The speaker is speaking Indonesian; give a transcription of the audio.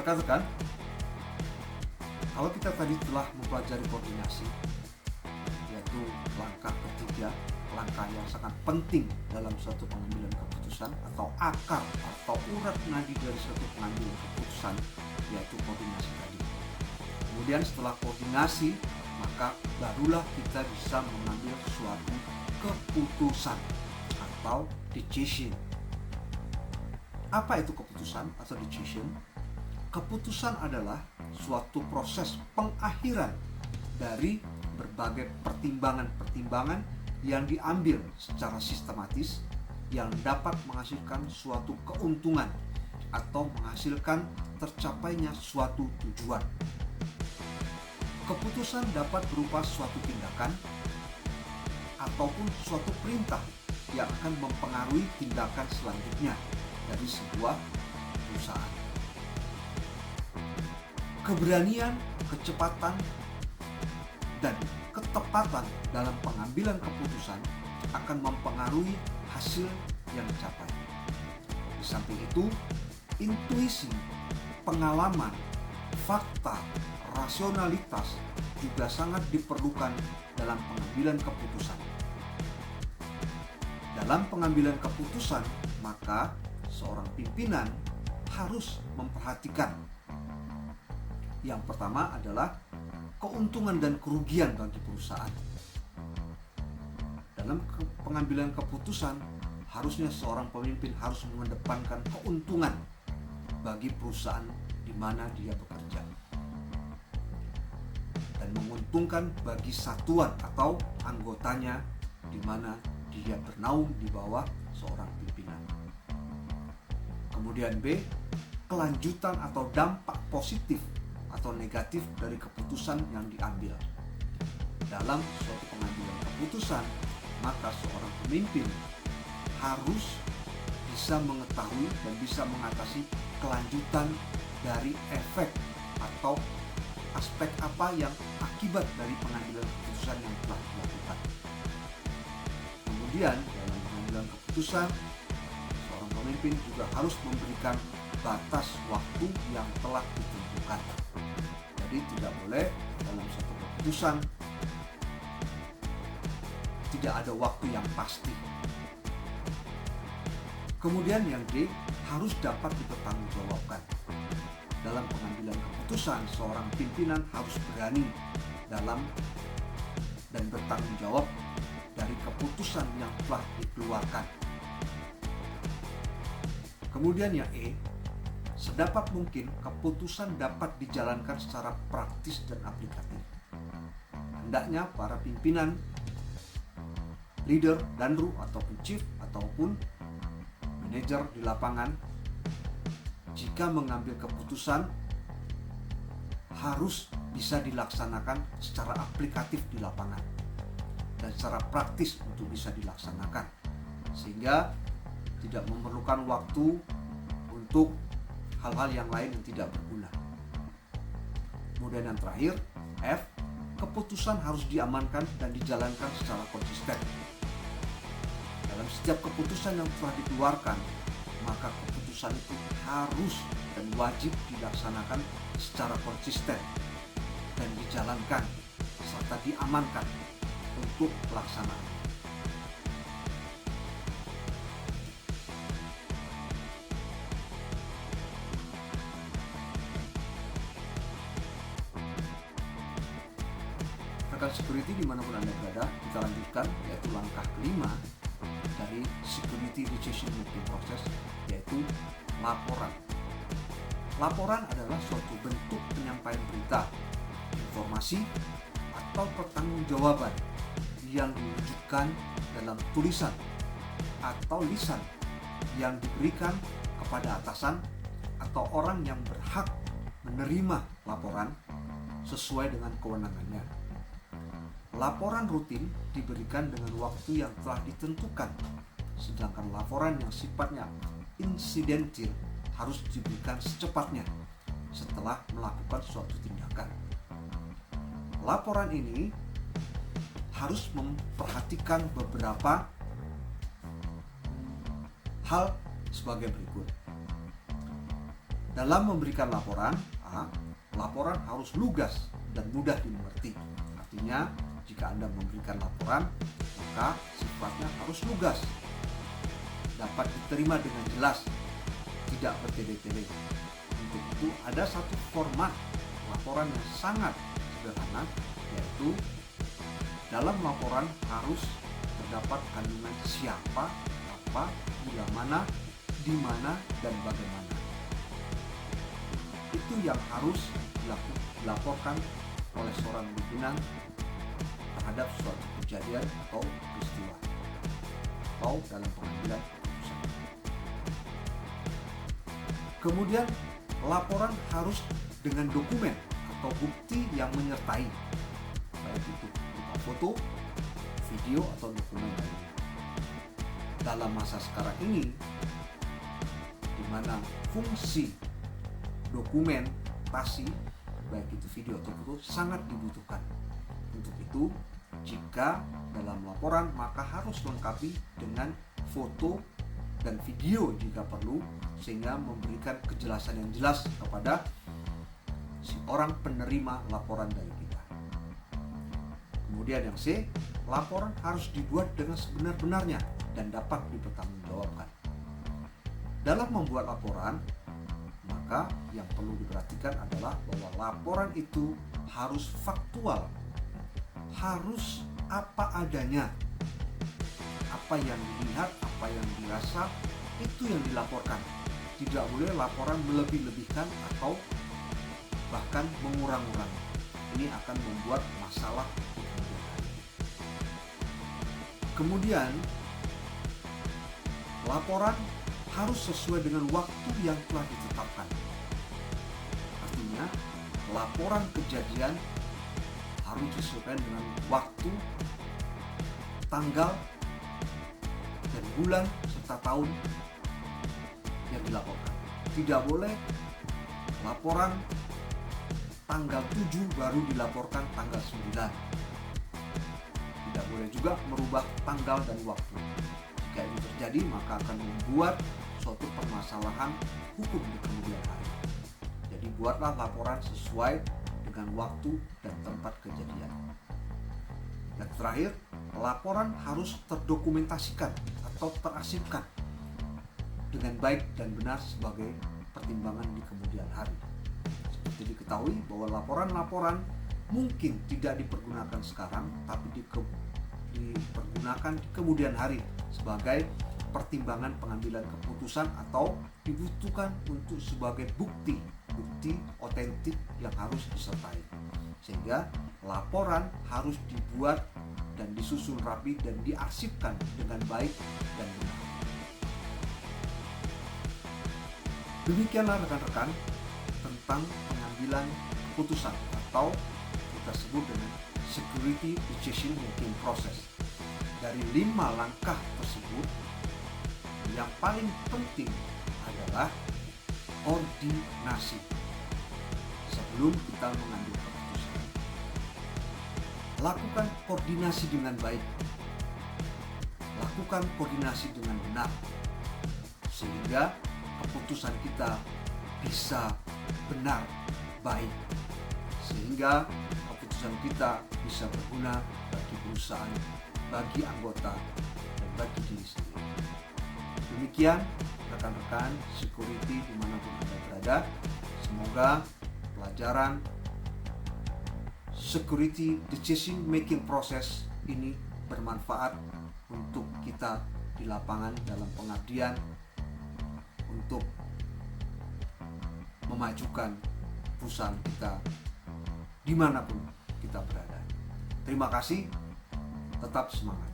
Rekan-rekan, kalau kita tadi telah mempelajari koordinasi, yaitu langkah ketiga, langkah yang sangat penting dalam suatu pengambilan keputusan atau akar atau urat nadi dari suatu pengambilan keputusan, yaitu koordinasi tadi. Kemudian setelah koordinasi, maka barulah kita bisa mengambil suatu keputusan atau decision. Apa itu keputusan atau decision? Keputusan adalah suatu proses pengakhiran dari berbagai pertimbangan-pertimbangan yang diambil secara sistematis yang dapat menghasilkan suatu keuntungan atau menghasilkan tercapainya suatu tujuan. Keputusan dapat berupa suatu tindakan ataupun suatu perintah yang akan mempengaruhi tindakan selanjutnya dari sebuah perusahaan. Keberanian, kecepatan, dan ketepatan dalam pengambilan keputusan akan mempengaruhi hasil yang dicapai. Di samping itu, intuisi, pengalaman, fakta, rasionalitas juga sangat diperlukan dalam pengambilan keputusan. Dalam pengambilan keputusan, maka seorang pimpinan harus memperhatikan. Yang pertama adalah keuntungan dan kerugian bagi perusahaan. Dalam pengambilan keputusan, harusnya seorang pemimpin harus mengedepankan keuntungan bagi perusahaan di mana dia bekerja dan menguntungkan bagi satuan atau anggotanya di mana dia bernaung di bawah seorang pimpinan. Kemudian B, kelanjutan atau dampak positif atau negatif dari keputusan yang diambil. Dalam suatu pengambilan keputusan, maka seorang pemimpin harus bisa mengetahui dan bisa mengatasi kelanjutan dari efek atau aspek apa yang akibat dari pengambilan keputusan yang telah dilakukan. Kemudian dalam pengambilan keputusan, seorang pemimpin juga harus memberikan batas waktu yang telah ditentukan. Jadi tidak boleh dalam satu keputusan tidak ada waktu yang pasti. Kemudian yang D, harus dapat dipertanggungjawabkan. Dalam pengambilan keputusan, seorang pimpinan harus berani dalam dan bertanggung jawab dari keputusan yang telah dikeluarkan. Kemudian yang E, sedapat mungkin keputusan dapat dijalankan secara praktis dan aplikatif. Hendaknya para pimpinan, leader, danru ataupun chief ataupun manajer di lapangan jika mengambil keputusan harus bisa dilaksanakan secara aplikatif di lapangan dan secara praktis untuk bisa dilaksanakan sehingga tidak memerlukan waktu untuk hal-hal yang lain yang tidak berguna. Kemudian yang terakhir, F, keputusan harus diamankan dan dijalankan secara konsisten. Dalam setiap keputusan yang telah dikeluarkan, maka keputusan itu harus dan wajib dilaksanakan secara konsisten dan dijalankan serta diamankan untuk pelaksanaan. Rekan security dimanapun Anda berada, kita lanjutkan yaitu langkah kelima dari security decision making process, yaitu laporan. Laporan adalah suatu bentuk penyampaian berita, informasi, atau pertanggungjawaban yang diwujudkan dalam tulisan atau lisan yang diberikan kepada atasan atau orang yang berhak menerima laporan sesuai dengan kewenangannya. Laporan rutin diberikan dengan waktu yang telah ditentukan, sedangkan laporan yang sifatnya insidentil harus diberikan secepatnya setelah melakukan suatu tindakan. Laporan ini harus memperhatikan beberapa hal sebagai berikut. Dalam memberikan laporan, laporan harus lugas dan mudah dimengerti. Artinya, jika Anda memberikan laporan, maka sifatnya harus lugas, dapat diterima dengan jelas, tidak bertele-tele. Untuk itu ada satu format laporan yang sangat sederhana, yaitu dalam laporan harus terdapat kandungan siapa, apa, bila mana, di mana, dan bagaimana. Itu yang harus dilaporkan oleh seorang pimpinan terhadap suatu kejadian atau peristiwa atau dalam pengambilan keputusan. Kemudian laporan harus dengan dokumen atau bukti yang menyertai, baik itu berupa foto, video, atau dokumen lainnya. Dalam masa sekarang ini, di mana fungsi dokumentasi, baik itu video atau foto, sangat dibutuhkan. Untuk itu, jika dalam laporan maka harus lengkapi dengan foto dan video jika perlu, sehingga memberikan kejelasan yang jelas kepada si orang penerima laporan dari kita. Kemudian yang C, laporan harus dibuat dengan sebenar-benarnya dan dapat dipertanggungjawabkan. Dalam membuat laporan, maka yang perlu diperhatikan adalah bahwa laporan itu harus faktual, harus apa adanya. Apa yang dilihat, apa yang dirasa, itu yang dilaporkan. Tidak boleh laporan melebih-lebihkan atau bahkan mengurang-urangi. Ini akan membuat masalah di kemudian hari. Kemudian, laporan harus sesuai dengan waktu yang telah ditetapkan. Artinya, laporan kejadian harus disesuaikan dengan waktu, tanggal, dan bulan serta tahun yang dilaporkan. Tidak boleh laporan tanggal 7 baru dilaporkan tanggal 9. Tidak boleh juga merubah tanggal dan waktu. Jika ini terjadi, maka akan membuat suatu permasalahan hukum di kemudian hari. Jadi buatlah laporan sesuai dengan waktu dan tempat kejadian. Dan terakhir, laporan harus terdokumentasikan atau terarsipkan dengan baik dan benar sebagai pertimbangan di kemudian hari. Seperti diketahui bahwa laporan-laporan mungkin tidak dipergunakan sekarang, tapi dipergunakan di kemudian hari sebagai pertimbangan pengambilan keputusan atau dibutuhkan untuk sebagai bukti otentik yang harus disertai. Sehingga laporan harus dibuat dan disusun rapi dan diarsipkan dengan baik dan benar. Demikianlah rekan-rekan tentang pengambilan keputusan atau kita sebut dengan security decision making process. Dari 5 langkah tersebut, yang paling penting adalah koordinasi sebelum kita mengambil keputusan. Lakukan koordinasi dengan baik. Lakukan koordinasi dengan benar sehingga keputusan kita bisa benar, baik, sehingga keputusan kita bisa berguna bagi perusahaan, bagi anggota, dan bagi diri sendiri. Demikian rekan-rekan security dimanapun Anda berada. Semoga pelajaran security decision making process ini bermanfaat untuk kita di lapangan dalam pengabdian untuk memajukan perusahaan kita dimanapun kita berada. Terima kasih, tetap semangat.